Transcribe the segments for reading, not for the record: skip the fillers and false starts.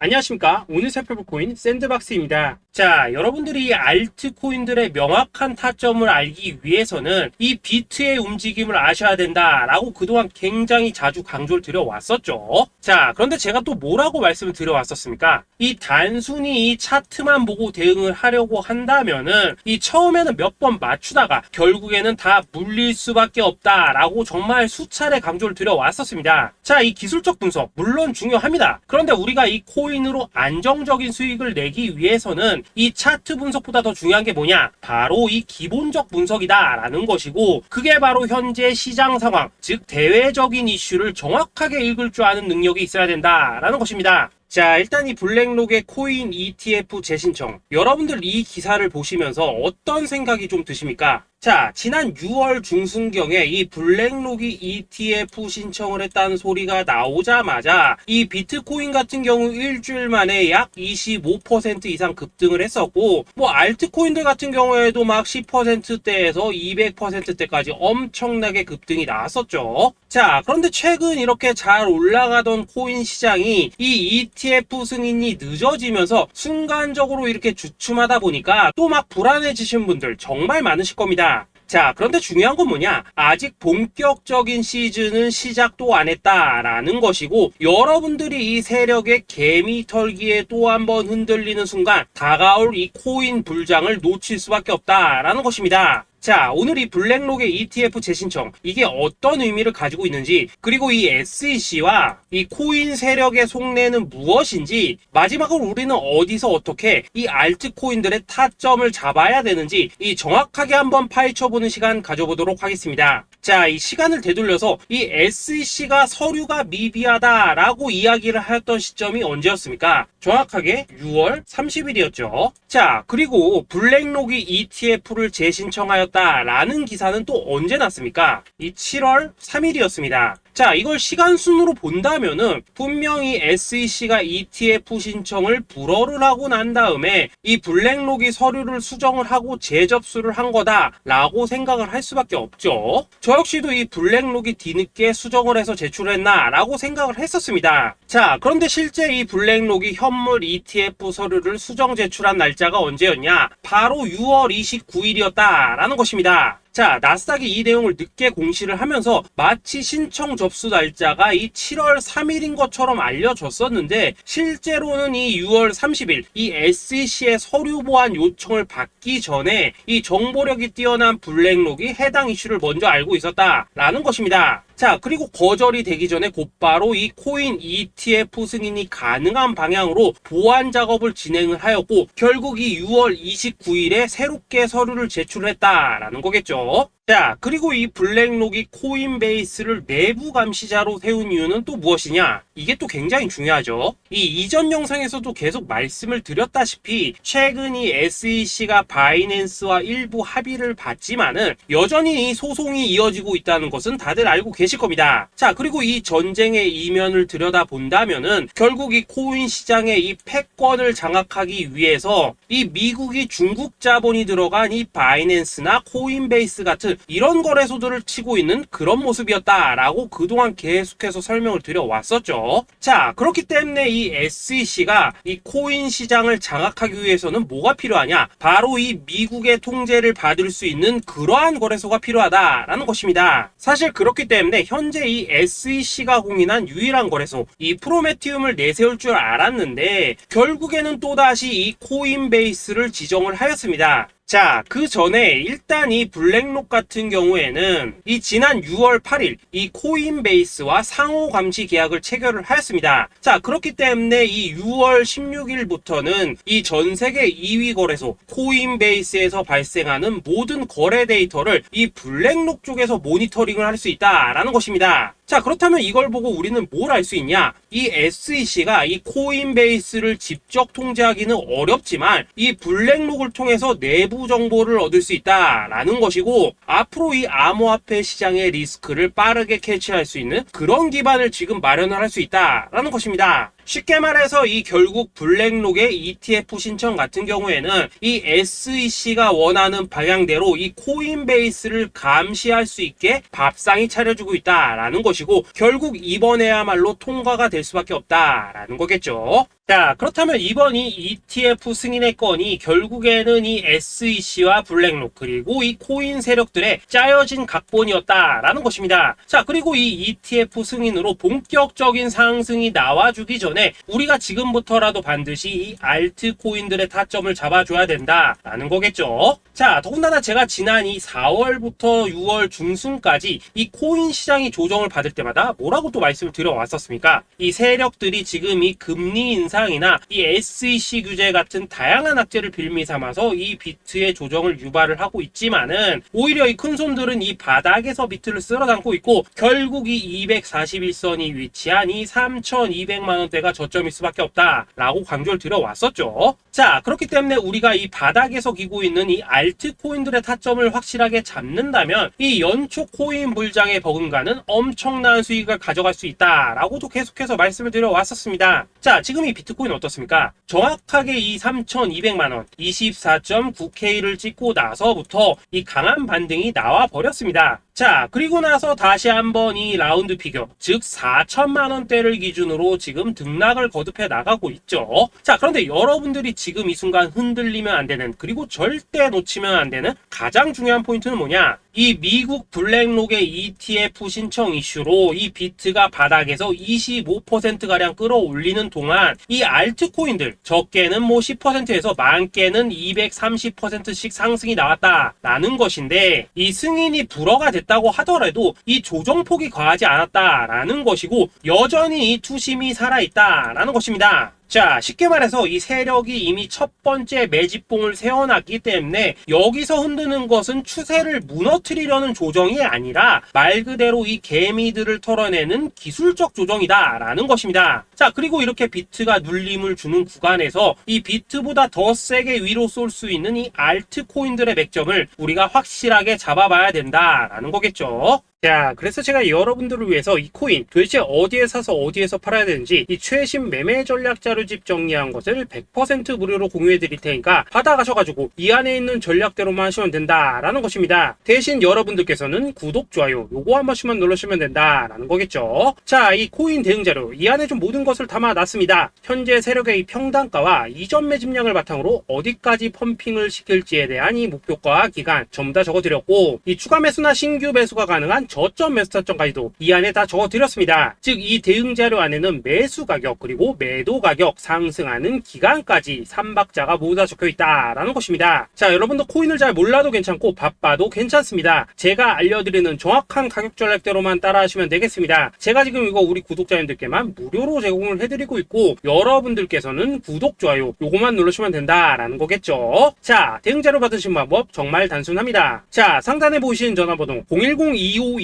안녕하십니까. 오늘 살펴볼 코인 샌드박스입니다. 자, 여러분들이 이 알트코인들의 명확한 타점을 알기 위해서는 이 비트의 움직임을 아셔야 된다라고 그동안 굉장히 자주 강조를 드려왔었죠. 자, 그런데 제가 또 뭐라고 말씀을 드려왔었습니까? 이 단순히 이 차트만 보고 대응을 하려고 한다면은 이 처음에는 몇 번 맞추다가 결국에는 다 물릴 수밖에 없다라고 정말 수차례 강조를 드려왔었습니다. 자, 이 기술적 분석 물론 중요합니다. 그런데 우리가 이 코인으로 안정적인 수익을 내기 위해서는 이 차트 분석보다 더 중요한 게 뭐냐? 바로 이 기본적 분석이다 라는 것이고, 그게 바로 현재 시장 상황, 즉 대외적인 이슈를 정확하게 읽을 줄 아는 능력이 있어야 된다라는 것입니다. 자, 일단 이 블랙록의 코인 ETF 재신청, 여러분들 이 기사를 보시면서 어떤 생각이 좀 드십니까? 자, 지난 6월 중순경에 이 블랙록이 ETF 신청을 했다는 소리가 나오자마자 이 비트코인 같은 경우 일주일 만에 약 25% 이상 급등을 했었고, 뭐 알트코인들 같은 경우에도 막 10%대에서 200%대까지 엄청나게 급등이 나왔었죠. 자, 그런데 최근 이렇게 잘 올라가던 코인 시장이 이 ETF 승인이 늦어지면서 순간적으로 이렇게 주춤하다 보니까 또 막 불안해지신 분들 정말 많으실 겁니다. 자, 그런데 중요한 건 뭐냐? 아직 본격적인 시즌은 시작도 안 했다라는 것이고, 여러분들이 이 세력의 개미 털기에 또 한 번 흔들리는 순간 다가올 이 코인 불장을 놓칠 수밖에 없다라는 것입니다. 자, 오늘 이 블랙록의 ETF 재신청, 이게 어떤 의미를 가지고 있는지, 그리고 이 SEC와 이 코인 세력의 속내는 무엇인지, 마지막으로 우리는 어디서 어떻게 이 알트코인들의 타점을 잡아야 되는지 이 정확하게 한번 파헤쳐보는 시간 가져보도록 하겠습니다. 자, 이 시간을 되돌려서 이 SEC가 서류가 미비하다라고 이야기를 하였던 시점이 언제였습니까? 정확하게 6월 30일이었죠. 자, 그리고 블랙록이 ETF를 재신청하였다라는 기사는 또 언제 났습니까? 이 7월 3일이었습니다. 자, 이걸 시간순으로 본다면은 분명히 SEC가 ETF 신청을 불허를 하고 난 다음에 이 블랙록이 서류를 수정을 하고 재접수를 한 거다라고 생각을 할 수밖에 없죠. 저 역시도 이 블랙록이 뒤늦게 수정을 해서 제출했나라고 생각을 했었습니다. 자, 그런데 실제 이 블랙록이 현물 ETF 서류를 수정 제출한 날짜가 언제였냐? 바로 6월 29일이었다라는 것입니다. 자, 나스닥이 이 내용을 늦게 공시를 하면서 마치 신청 접수 날짜가 이 7월 3일인 것처럼 알려졌었는데, 실제로는 이 6월 30일 이 SEC의 서류 보완 요청을 받기 전에 이 정보력이 뛰어난 블랙록이 해당 이슈를 먼저 알고 있었다라는 것입니다. 자, 그리고 거절이 되기 전에 곧바로 이 코인 ETF 승인이 가능한 방향으로 보완 작업을 진행을 하였고, 결국 이 6월 29일에 새롭게 서류를 제출했다라는 거겠죠. 자, 그리고 이 블랙록이 코인베이스를 내부 감시자로 세운 이유는 또 무엇이냐? 이게 또 굉장히 중요하죠. 이 이전 영상에서도 계속 말씀을 드렸다시피 최근 이 SEC가 바이낸스와 일부 합의를 봤지만은 여전히 이 소송이 이어지고 있다는 것은 다들 알고 계실 겁니다. 자, 그리고 이 전쟁의 이면을 들여다본다면은 결국 이 코인 시장의 이 패권을 장악하기 위해서 이 미국이 중국 자본이 들어간 이 바이낸스나 코인베이스 같은 이런 거래소들을 치고 있는 그런 모습이었다라고 그동안 계속해서 설명을 드려왔었죠. 자, 그렇기 때문에 이 SEC가 이 코인 시장을 장악하기 위해서는 뭐가 필요하냐? 바로 이 미국의 통제를 받을 수 있는 그러한 거래소가 필요하다라는 것입니다. 사실 그렇기 때문에 현재 이 SEC가 공인한 유일한 거래소, 이 프로메티움을 내세울 줄 알았는데 결국에는 또다시 이 코인베이스를 지정을 하였습니다. 자, 그 전에 일단 이 블랙록 같은 경우에는 이 지난 6월 8일 이 코인베이스와 상호 감시 계약을 체결을 하였습니다. 자, 그렇기 때문에 이 6월 16일부터는 이 전 세계 2위 거래소 코인베이스에서 발생하는 모든 거래 데이터를 이 블랙록 쪽에서 모니터링을 할 수 있다라는 것입니다. 자, 그렇다면 이걸 보고 우리는 뭘 알 수 있냐? 이 SEC가 이 코인베이스를 직접 통제하기는 어렵지만 이 블랙록을 통해서 내부 정보를 얻을 수 있다라는 것이고, 앞으로 이 암호화폐 시장의 리스크를 빠르게 캐치할 수 있는 그런 기반을 지금 마련을 할 수 있다라는 것입니다. 쉽게 말해서 이 결국 블랙록의 ETF 신청 같은 경우에는 이 SEC가 원하는 방향대로 이 코인베이스를 감시할 수 있게 밥상이 차려주고 있다라는 것이고, 결국 이번에야말로 통과가 될 수밖에 없다라는 거겠죠. 자, 그렇다면 이번 이 ETF 승인의 건이 결국에는 이 SEC와 블랙록 그리고 이 코인 세력들의 짜여진 각본이었다라는 것입니다. 자, 그리고 이 ETF 승인으로 본격적인 상승이 나와주기 전에 우리가 지금부터라도 반드시 이 알트코인들의 타점을 잡아줘야 된다라는 거겠죠. 자, 더군다나 제가 지난 이 4월부터 6월 중순까지 이 코인 시장이 조정을 받을 때마다 뭐라고 또 말씀을 드려왔었습니까? 이 세력들이 지금 이 금리 인상이나 이 SEC 규제 같은 다양한 악재를 빌미 삼아서 이 비트의 조정을 유발을 하고 있지만은 오히려 이 큰손들은 이 바닥에서 비트를 쓸어 담고 있고 결국 이 241선이 위치한 이 3,200만원대가 저점일 수밖에 없다라고 강조를 드려왔었죠. 자, 그렇기 때문에 우리가 이 바닥에서 기고 있는 이 알트코인들의 타점을 확실하게 잡는다면 이 연초 코인 불장에 버금가는 엄청난 수익을 가져갈 수 있다라고도 계속해서 말씀을 드려왔었습니다. 자, 지금 이 비트코인 어떻습니까? 정확하게 이 3,200만원 24.9K를 찍고 나서부터 이 강한 반등이 나와 버렸습니다. 자, 그리고 나서 다시 한번 이 라운드 피겨, 즉 4천만원대를 기준으로 지금 등락을 거듭해 나가고 있죠. 자, 그런데 여러분들이 지금 이 순간 흔들리면 안 되는, 그리고 절대 놓치면 안 되는 가장 중요한 포인트는 뭐냐? 이 미국 블랙록의 ETF 신청 이슈로 이 비트가 바닥에서 25%가량 끌어올리는 동안 이 알트코인들 적게는 뭐 10%에서 많게는 230%씩 상승이 나왔다라는 것인데, 이 승인이 불허가 됐다고 하더라도 이 조정폭이 과하지 않았다라는 것이고 여전히 이 투심이 살아있다라는 것입니다. 자, 쉽게 말해서 이 세력이 이미 첫 번째 매집봉을 세워놨기 때문에 여기서 흔드는 것은 추세를 무너뜨리려는 조정이 아니라 말 그대로 이 개미들을 털어내는 기술적 조정이다라는 것입니다. 자, 그리고 이렇게 비트가 눌림을 주는 구간에서 이 비트보다 더 세게 위로 쏠 수 있는 이 알트코인들의 맥점을 우리가 확실하게 잡아봐야 된다라는 거겠죠. 자, 그래서 제가 여러분들을 위해서 이 코인 도대체 어디에 사서 어디에서 팔아야 되는지 이 최신 매매 전략 자료집 정리한 것을 100% 무료로 공유해 드릴 테니까 받아가셔가지고 이 안에 있는 전략대로만 하시면 된다라는 것입니다. 대신 여러분들께서는 구독, 좋아요 요거 한 번씩만 눌러주시면 된다라는 거겠죠. 자, 이 코인 대응 자료 이 안에 좀 모든 것을 담아놨습니다. 현재 세력의 이 평단가와 이전 매집량을 바탕으로 어디까지 펌핑을 시킬지에 대한 이 목표가 기간 전부 다 적어드렸고, 이 추가 매수나 신규 매수가 가능한 저점 매수 타점까지도 이 안에 다 적어드렸습니다. 즉 이 대응 자료 안에는 매수 가격 그리고 매도 가격, 상승하는 기간까지 3박자가 모두 다 적혀있다라는 것입니다. 자, 여러분도 코인을 잘 몰라도 괜찮고 바빠도 괜찮습니다. 제가 알려드리는 정확한 가격 전략대로만 따라하시면 되겠습니다. 제가 지금 이거 우리 구독자님들께만 무료로 제공을 해드리고 있고 여러분들께서는 구독, 좋아요 요거만 누르시면 된다라는 거겠죠. 자, 대응 자료 받으신 방법 정말 단순합니다. 자, 상단에 보이시는 전화번호 010-2529-4421번으로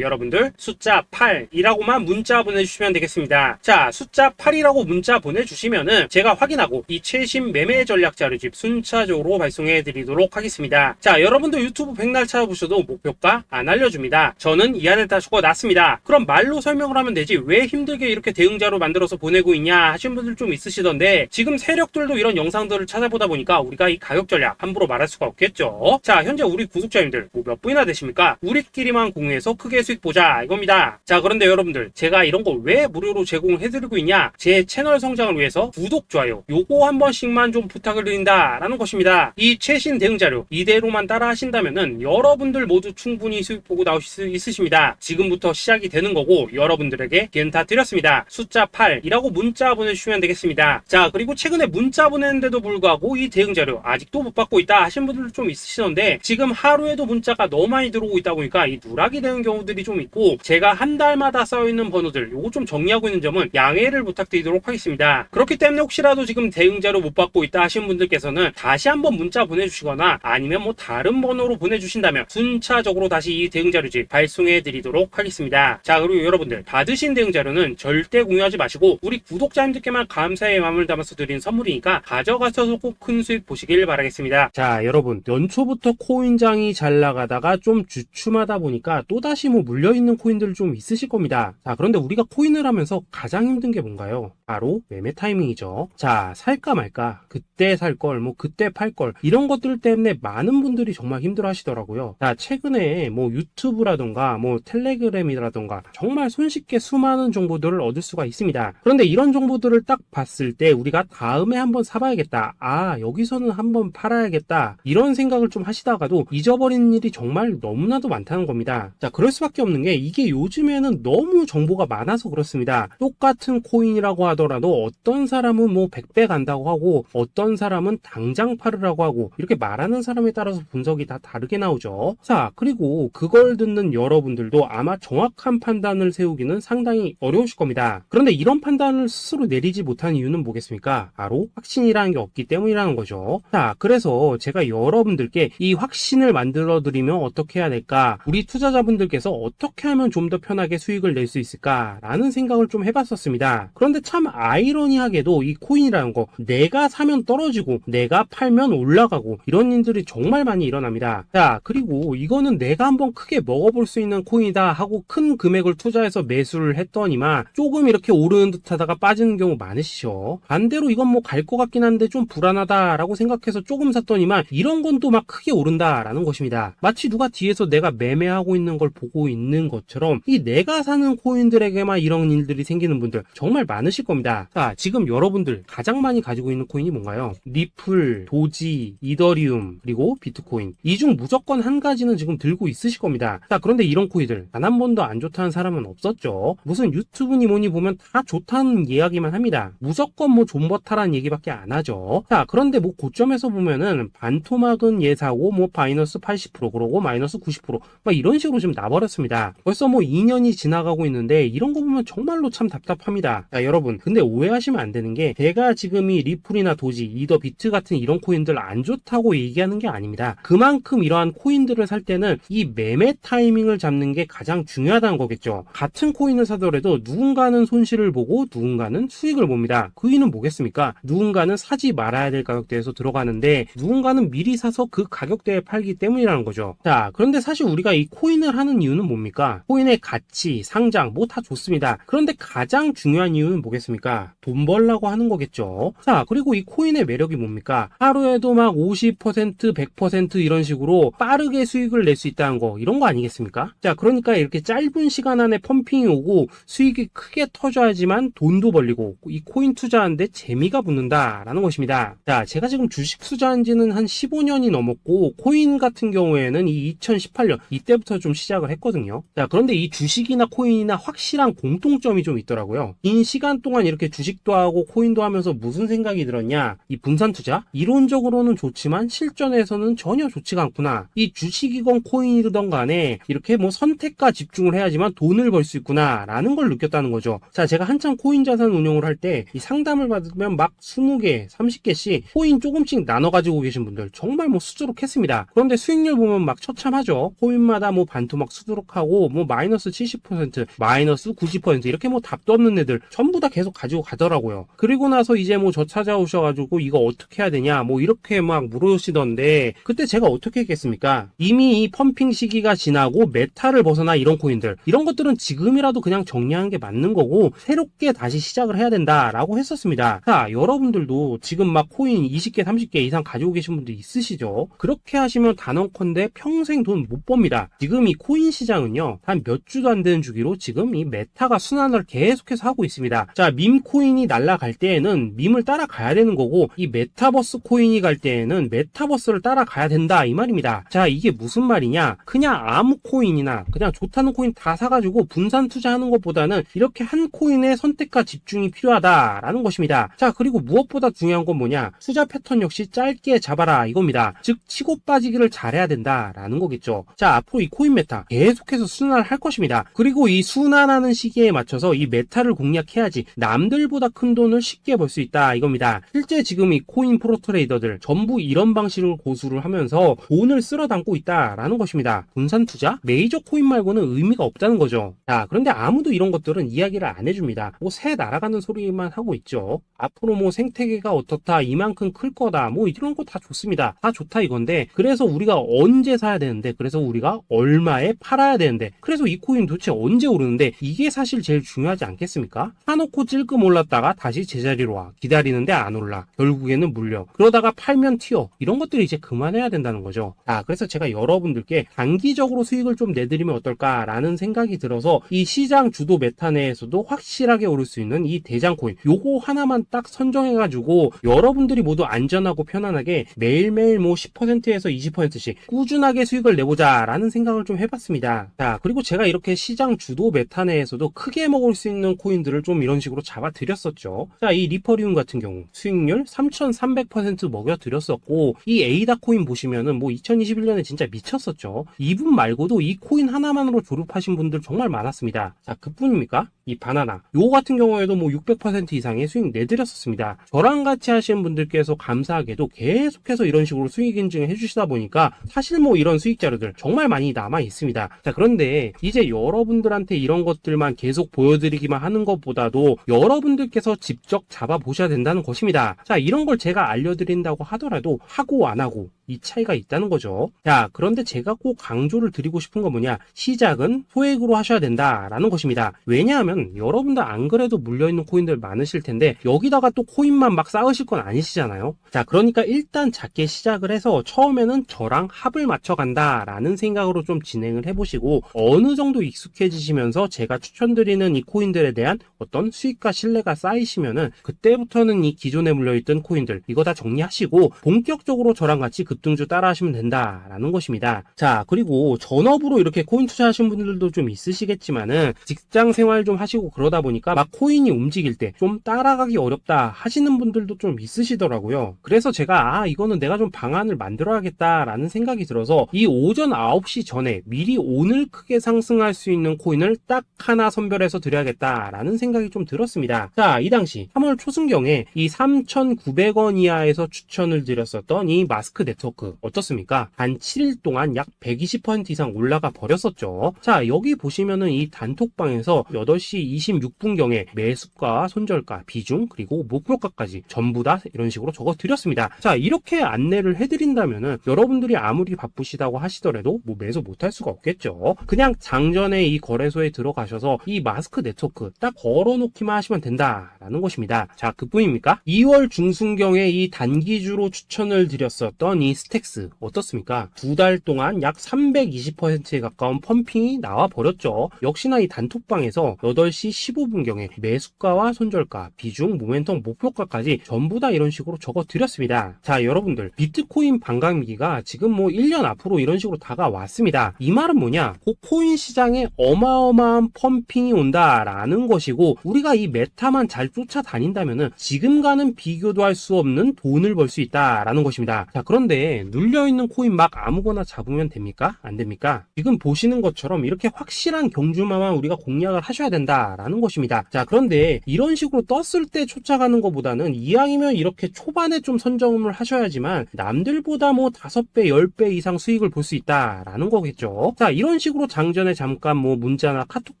여러분들 숫자 8이라고만 문자 보내주시면 되겠습니다. 자, 숫자 8이라고 문자 보내주시면은 제가 확인하고 이 최신 매매 전략 자료집 순차적으로 발송해 드리도록 하겠습니다. 자, 여러분도 유튜브 백날 찾아보셔도 목표가 안 알려줍니다. 저는 이 안에 다 적어놨습니다. 그럼 말로 설명을 하면 되지 왜 힘들게 이렇게 대응 자료 만들어서 보내고 있냐 하신 분들 좀 있으시던데, 지금 세력들도 이런 영상들을 찾아보다 보니까 우리가 이 가격 전략 함부로 말할 수가 없겠죠. 자, 현재 우리 구독자님들 뭐 몇 분이나 되십니까? 우리끼리만 공유해서 크게 수익 보자 이겁니다. 자, 그런데 여러분들 제가 이런 거 왜 무료로 제공을 해드리고 있냐? 제 채널 성장을 위해서 구독, 좋아요 요거 한 번씩만 좀 부탁을 드린다라는 것입니다. 이 최신 대응 자료 이대로만 따라 하신다면은 여러분들 모두 충분히 수익 보고 나오실 수 있으십니다. 지금부터 시작이 되는 거고 여러분들에게 기회는 다 드렸습니다. 숫자 8이라고 문자 보내주시면 되겠습니다. 자, 그리고 최근에 문자 보냈는데도 불구하고 이 대응 자료 아직도 못 받고 있다 하신 분들 좀 있으시던데, 지금 하루에도 문자가 너무 많이 들어오고 있다 보니까 이 누락이 되는 경우들이 좀 있고 제가 한 달마다 쌓여있는 번호들 요거 좀 정리하고 있는 점은 양해를 부탁드리도록 하겠습니다. 그렇기 때문에 혹시라도 지금 대응 자료 못 받고 있다 하신 분들께서는 다시 한번 문자 보내주시거나 아니면 뭐 다른 번호로 보내주신다면 순차적으로 다시 이 대응 자료집 발송해 드리도록 하겠습니다. 자, 그리고 여러분들 받으신 대응 자료는 절대 공유하지 마시고 우리 구독자님들께만 감사의 마음을 담아서 드린 선물이니까 가져가셔서 꼭 큰 수익 보시길 바라겠습니다. 자, 여러분 연초부터 코인장이 잘 나가다가 좀 주춤하다 보니까 또다시 뭐 물려있는 코인들 좀 있으실 겁니다. 자, 그런데 우리가 코인을 하면서 가장 힘든 게 뭔가요? 바로 매매 타이밍이죠. 자, 살까 말까, 그때 살 걸, 뭐 그때 팔 걸, 이런 것들 때문에 많은 분들이 정말 힘들어 하시더라고요. 자, 최근에 뭐 유튜브라던가 뭐 텔레그램이라던가 정말 손쉽게 수많은 정보들을 얻을 수가 있습니다. 그런데 이런 정보들을 딱 봤을 때 우리가 다음에 한번 사봐야겠다, 아 여기서는 한번 팔아야겠다, 이런 생각을 좀 하시다가도 잊어버리는 일이 정말 너무나도 많다는 겁니다. 자, 그럴 수밖에 없는 게 이게 요즘에는 너무 정보가 많아서 그렇습니다. 똑같은 코인이라고 하더라도 어떤 사람은 뭐 100배 간다고 하고 어떤 사람은 당장 팔으라고 하고, 이렇게 말하는 사람에 따라서 분석이 다 다르게 나오죠. 자, 그리고 그걸 듣는 여러분들도 아마 정확한 판단을 세우기는 상당히 어려우실 겁니다. 그런데 이런 판단을 스스로 내리지 못한 이유는 뭐겠습니까? 바로 확신이라는 게 없기 때문이라는 거죠. 자, 그래서 제가 여러분들께 이 확신을 만들어 드리면 어떻게 해야 될까, 우리 투자자분들께서 어떻게 하면 좀 더 편하게 수익을 낼 수 있을까 라는 생각을 좀 해봤었습니다. 그런데 참 아이러니하게도 이 코인이라는 거, 내가 사면 떨어지고 내가 팔면 올라가고 이런 일들이 정말 많이 일어납니다. 자, 그리고 이거는 내가 한번 크게 먹어볼 수 있는 코인이다 하고 큰 금액을 투자해서 매수를 했더니만 조금 이렇게 오르는 듯 하다가 빠지는 경우 많으시죠. 반대로 이건 뭐 갈 것 같긴 한데 좀 불안하다 라고 생각해서 조금 샀더니만 이런 건 또 막 크게 오른다 라는 것입니다. 마치 누가 뒤에서 내가 매매하고 있는 걸 보고 있는 것처럼 이 내가 사는 코인들에게만 이런 일들이 생기는 분들 정말 많으실 겁니다. 자, 지금 여러분들 가장 많이 가지고 있는 코인이 뭔가요? 리플, 도지, 이더리움, 그리고 비트코인. 이 중 무조건 한 가지는 지금 들고 있으실 겁니다. 자, 그런데 이런 코인들 단 한 번도 안 좋다는 사람은 없었죠. 무슨 유튜브니 뭐니 보면 다 좋다는 이야기만 합니다. 무조건 뭐 존버타라는 얘기밖에 안 하죠. 자, 그런데 뭐 고점에서 보면은 반토막은 예사고 뭐 마이너스 80% 그러고 마이너스 90% 막 이런 식으로 지금 나버렸습니다. 벌써 뭐 2년이 지나가고 있는데 이런 거 보면 정말로 참 답답합니다. 자, 여러분 근데 오해하시면 안 되는 게 제가 지금 이 리플이나 도지, 이더, 비트 같은 이런 코인들 안 좋다고 얘기하는 게 아닙니다. 그만큼 이러한 코인들을 살 때는 이 매매 타이밍을 잡는 게 가장 중요하다는 거겠죠. 같은 코인을 사더라도 누군가는 손실을 보고 누군가는 수익을 봅니다. 그 이유는 뭐겠습니까? 누군가는 사지 말아야 될 가격대에서 들어가는데 누군가는 미리 사서 그 가격대에 팔기 때문이라는 거죠. 자, 그런데 사실 우리가 이 코인을 하는 이유는 뭡니까? 코인의 가치, 상장 뭐 다 좋습니다. 그런데 가장 중요한 이유는 뭐겠습니까? 돈 벌라고 하는 거겠죠. 자, 그리고 이 코인의 매력이 뭡니까? 하루에도 막 50%, 100% 이런 식으로 빠르게 수익을 낼 수 있다는 거, 이런 거 아니겠습니까? 자, 그러니까 이렇게 짧은 시간 안에 펌핑이 오고 수익이 크게 터져야지만 돈도 벌리고 이 코인 투자하는데 재미가 붙는다라는 것입니다. 자, 제가 지금 주식 투자한 지는 한 15년이 넘었고 코인 같은 경우에는 이 2018년 이때부터 좀 시작을 했거든요. 자, 그런데 이 주식이나 코인이나 확실한 공통점이 좀 있더라고요. 긴 시간 동안 이렇게 주식도 하고 코인도 하면서 무슨 생각이 들었냐, 이 분산 투자 이론적으로는 좋지만 실전에서는 전혀 좋지가 않구나. 이 주식이건 코인이든 간에 이렇게 뭐 선택과 집중을 해야지만 돈을 벌 수 있구나 라는 걸 느꼈다는 거죠. 자, 제가 한참 코인 자산 운용을 할 때 이 상담을 받으면 막 20개, 30개씩 코인 조금씩 나눠 가지고 계신 분들 정말 뭐 수두룩했습니다. 그런데 수익률 보면 막 처참하죠. 코인마다 뭐 반토막 수두룩하고 뭐 마이너스 70%, 마이너스 90% 이렇게 뭐 답도 없는 애들 전부 다 계속 가지고 가더라고요. 그리고 나서 이제 뭐 저 찾아오셔가지고 이거 어떻게 해야 되냐 뭐 이렇게 막 물으시던데 그때 제가 어떻게 했겠습니까? 이미 이 펌핑 시기가 지나고 메타를 벗어나 이런 코인들, 이런 것들은 지금이라도 그냥 정리하는 게 맞는 거고 새롭게 다시 시작을 해야 된다라고 했었습니다. 자, 여러분들도 지금 막 코인 20개, 30개 이상 가지고 계신 분들 있으시죠? 그렇게 하시면 단언컨대 평생 돈 못 법니다. 지금 이 코인 시장은요, 단 몇 주도 안 되는 주기로 지금 이 메타가 순환을 계속해서 하고 있습니다. 자, 밈 코인이 날아갈 때에는 밈을 따라가야 되는 거고 이 메타버스 코인이 갈 때에는 메타버스를 따라가야 된다 이 말입니다. 자, 이게 무슨 말이냐? 그냥 아무 코인이나 그냥 좋다는 코인 다 사가지고 분산 투자하는 것보다는 이렇게 한 코인에 선택과 집중이 필요하다라는 것입니다. 자, 그리고 무엇보다 중요한 건 뭐냐? 투자 패턴 역시 짧게 잡아라 이겁니다. 즉 치고 빠지기를 잘해야 된다라는 거겠죠. 자, 앞으로 이 코인 메타 계속해서 순환을 할 것입니다. 그리고 이 순환하는 시기에 맞춰서 이 메타를 공략해야지 남들보다 큰 돈을 쉽게 벌 수 있다 이겁니다. 실제 지금 이 코인 프로 트레이더들 전부 이런 방식을 고수를 하면서 돈을 쓸어 담고 있다라는 것입니다. 분산 투자? 메이저 코인 말고는 의미가 없다는 거죠. 자, 그런데 아무도 이런 것들은 이야기를 안 해줍니다. 뭐 새 날아가는 소리만 하고 있죠. 앞으로 뭐 생태계가 어떻다, 이만큼 클 거다, 뭐 이런 거 다 좋습니다. 다 좋다 이건데 그래서 우리가 언제 사야 되는데, 그래서 우리가 얼마에 팔아야 되는데, 그래서 이 코인 도대체 언제 오르는데, 이게 사실 제일 중요하지 않겠습니까? 사놓고 찔끔 올랐다가 다시 제자리로 와. 기다리는데 안 올라. 결국에는 물려. 그러다가 팔면 튀어. 이런 것들이 이제 그만해야 된다는 거죠. 그래서 제가 여러분들께 단기적으로 수익을 좀 내드리면 어떨까라는 생각이 들어서 이 시장 주도 메타 내에서도 확실하게 오를 수 있는 이 대장 코인, 요거 하나만 딱 선정해가지고 여러분들이 모두 안전하고 편안하게 매일매일 뭐 10%에서 20%씩 꾸준하게 수익을 내보자 라는 생각을 좀 해봤습니다. 그리고 제가 이렇게 시장 주도 메타 내에서도 크게 먹을 수 있는 코인들을 좀 이런 식으로 잡아드렸었죠. 이 리퍼리움 같은 경우 수익률 3300% 먹여드렸었고, 이 에이다 코인 보시면은 뭐 2021년에 진짜 미쳤었죠. 이분 말고도 이 코인 하나만으로 졸업하신 분들 정말 많았습니다. 그뿐입니까? 이 바나나 요거 같은 경우에도 뭐 600% 이상의 수익 내드렸었습니다. 저랑 같이 하시는 분들께서 감사하게도 계속해서 이런 식으로 수익 인증을 해주시다 보니까 사실 뭐 이런 수익 자료들 정말 많이 남아 있습니다. 그런데 이제 여러분들한테 이런 것들만 계속 보여드리기만 하는 것보다도 여러분들께서 직접 잡아보셔야 된다는 것입니다. 이런 걸 제가 알려드린다고 하더라도 하고 안 하고 이 차이가 있다는 거죠. 그런데 제가 꼭 강조를 드리고 싶은 건 뭐냐, 시작은 소액으로 하셔야 된다라는 것입니다. 왜냐하면 여러분들 안 그래도 물려있는 코인들 많으실 텐데 여기다가 또 코인만 막 쌓으실 건 아니시잖아요. 그러니까 일단 작게 시작을 해서 처음에는 저랑 합을 맞춰간다라는 생각으로 좀 진행을 해보시고, 어느 정도 익숙해지시면서 제가 추천드리는 이 코인들에 대한 어떤 수익과 신뢰가 쌓이시면은 그때부터는 이 기존에 물려있던 코인들 이거 다 정리하시고 본격적으로 저랑 같이 급등주 따라 하시면 된다라는 것입니다. 그리고 전업으로 이렇게 코인 투자하시는 분들도 좀 있으시겠지만은 직장 생활 좀 하시고 그러다 보니까 막 코인이 움직일 때 좀 따라가기 어렵다 하시는 분들도 좀 있으시더라고요. 그래서 제가 이거는 내가 좀 방안을 만들어야겠다라는 생각이 들어서 이 오전 9시 전에 미리 오늘 크게 상승할 수 있는 코인을 딱 하나 선별해서 드려야겠다라는 생각이 좀 들었습니다. 이 당시 3월 초순경에 이 3,900원 이하에서 추천을 드렸었던 이 마스크 네트워크 어떻습니까? 단 7일 동안 약 120% 이상 올라가 버렸었죠. 여기 보시면은 이 단톡방에서 8시 26분경에 매수가, 손절가, 비중, 그리고 목표가까지 전부 다 이런 식으로 적어 드렸습니다. 이렇게 안내를 해드린다면은 여러분들이 아무리 바쁘시다고 하시더라도 뭐 매수 못할 수가 없겠죠. 그냥 장전에 이 거래소에 들어가셔서 이 마스크 네트워크 딱 걸어놓기만 하시면 된다라는 것입니다. 그뿐입니까? 2월 중순경에 이 단기주로 추천을 드렸었던 이 스택스 어떻습니까? 2달 동안 약 320%에 가까운 펌핑이 나와 버렸죠. 역시나 이 단톡방에서 8시 15분경에 매수가와 손절가, 비중, 모멘텀, 목표가까지 전부 다 이런 식으로 적어 드렸습니다. 여러분들 비트코인 반감기가 지금 뭐 1년 앞으로 이런 식으로 다가왔습니다. 이 말은 뭐냐? 코인 시장에 어마어마한 펌핑이 온다라는 것이고, 우리가 이 메타만 잘 쫓아다닌다면은 지금과는 비교도 할 수 없는 돈을 벌 수 있다라는 것입니다. 그런데 눌려있는 코인 막 아무거나 잡으면 됩니까? 안 됩니까? 지금 보시는 것처럼 이렇게 확실한 경주마만 우리가 공략을 하셔야 된다라는 것입니다. 그런데 이런 식으로 떴을 때 쫓아가는 것보다는 이왕이면 이렇게 초반에 좀 선점을 하셔야지만 남들보다 뭐 5배, 10배 이상 수익을 볼 수 있다라는 거겠죠. 이런 식으로 장전에 잠깐 뭐 문자나 카톡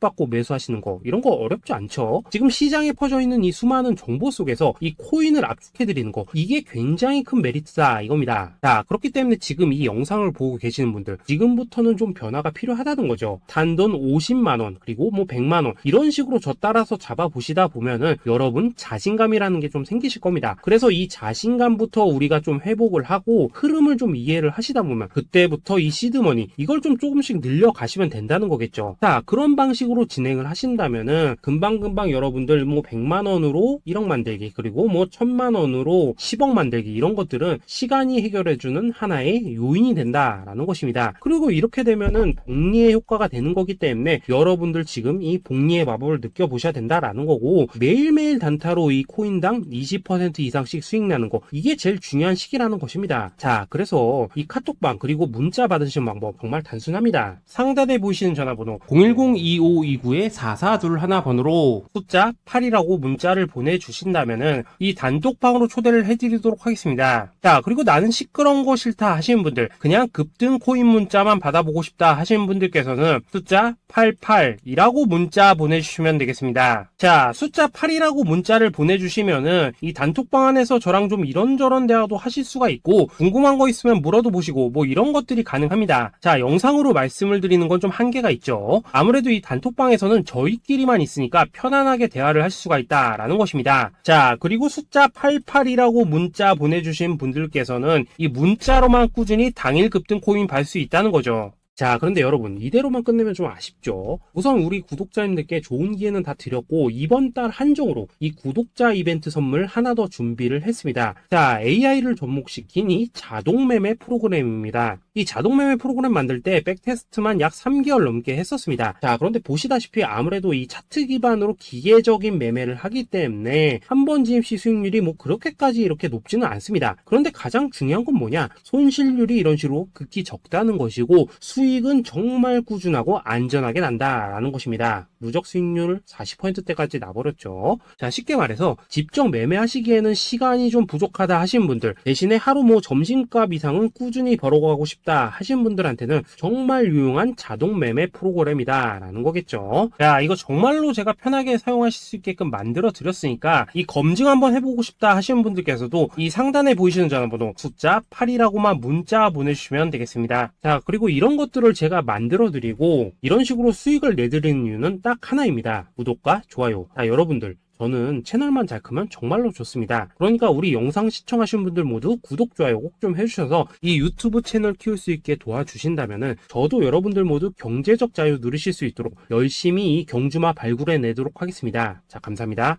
받고 매수하시는 거 이런 거 어렵지 않죠. 지금 시장에 퍼져 있는 이 수많은 정보 속에서 이 코인을 압축해드리는 거, 이게 굉장히 큰 메리트다 이겁니다. 그렇기 때문에 지금 이 영상을 보고 계시는 분들 지금부터는 좀 변화가 필요하다는 거죠. 단돈 50만원 그리고 뭐 100만원 이런 식으로 저 따라서 잡아보시다 보면은 여러분 자신감이라는 게 좀 생기실 겁니다. 그래서 이 자신감부터 우리가 좀 회복을 하고 흐름을 좀 이해를 하시다 보면 그때부터 이 시드머니 이걸 좀 조금씩 늘려가시면 된다는 거겠죠. 그런 방식으로 진행을 하신다면은 금방금방 여러분들 뭐 100만원으로 1억 만들기, 그리고 뭐 1000만원으로 10억 만들기, 이런 것들은 시간이 해결해주는 하나의 요인이 된다라는 것입니다. 그리고 이렇게 되면은 복리의 효과가 되는 거기 때문에 여러분들 지금 이 복리의 마법을 느껴보셔야 된다라는 거고, 매일매일 단타로 이 코인당 20% 이상씩 수익 나는 거, 이게 제일 중요한 시기라는 것입니다. 그래서 이 카톡방 그리고 문자 받으시는 방법 정말 단순합니다. 상단에 보이시는 전화번호 010-2529-4421 번호로 숫자 8이라고 문자를 보내주신다면은 이 단톡방으로 초대를 해드리도록 하겠습니다. 그리고 나는 시끄러운 어려운 거 싫다 하시는 분들, 그냥 급등 코인 문자만 받아보고 싶다 하시는 분들께서는 숫자 88이라고 문자 보내주시면 되겠습니다. 자, 숫자 8이라고 문자를 보내주시면은 이 단톡방 안에서 저랑 좀 이런저런 대화도 하실 수가 있고, 궁금한 거 있으면 물어도 보시고 뭐 이런 것들이 가능합니다. 자, 영상으로 말씀을 드리는 건 좀 한계가 있죠. 아무래도 이 단톡방에서는 저희끼리만 있으니까 편안하게 대화를 하실 수가 있다라는 것입니다. 자, 그리고 숫자 88이라고 문자 보내주신 분들께서는 이 문자로만 꾸준히 당일 급등 코인 받을 수 있다는 거죠. 자, 그런데 여러분, 이대로만 끝내면 좀 아쉽죠. 우선 우리 구독자님들께 좋은 기회는 다 드렸고, 이번 달 한정으로 이 구독자 이벤트 선물 하나 더 준비를 했습니다. 자, AI를 접목시킨 이 자동매매 프로그램입니다. 이 자동매매 프로그램 만들 때 백테스트만 약 3개월 넘게 했었습니다. 자, 그런데 보시다시피 아무래도 이 차트 기반으로 기계적인 매매를 하기 때문에 한 번 지입 시 수익률이 뭐 그렇게까지 이렇게 높지는 않습니다. 그런데 가장 중요한 건 뭐냐? 손실률이 이런 식으로 극히 적다는 것이고, 수익은 정말 꾸준하고 안전하게 난다라는 것입니다. 누적 수익률 40%대까지 나버렸죠. 자, 쉽게 말해서 직접 매매하시기에는 시간이 좀 부족하다 하시는 분들, 대신에 하루 뭐 점심값 이상은 꾸준히 벌어가고 싶다 하시는 분들한테는 정말 유용한 자동 매매 프로그램이다 라는 거겠죠. 자, 이거 정말로 제가 편하게 사용하실 수 있게끔 만들어 드렸으니까 이 검증 한번 해보고 싶다 하시는 분들께서도 이 상단에 보이시는 전화번호 숫자 8이라고만 문자 보내주시면 되겠습니다. 자, 그리고 이런 것들을 제가 만들어 드리고 이런 식으로 수익을 내드리는 이유는 딱 하나입니다. 구독과 좋아요. 자, 여러분들, 저는 채널만 잘 크면 정말로 좋습니다. 그러니까 우리 영상 시청하신 분들 모두 구독, 좋아요 꼭 좀 해주셔서 이 유튜브 채널 키울 수 있게 도와주신다면은 저도 여러분들 모두 경제적 자유 누리실 수 있도록 열심히 이 경주마 발굴해 내도록 하겠습니다. 자, 감사합니다.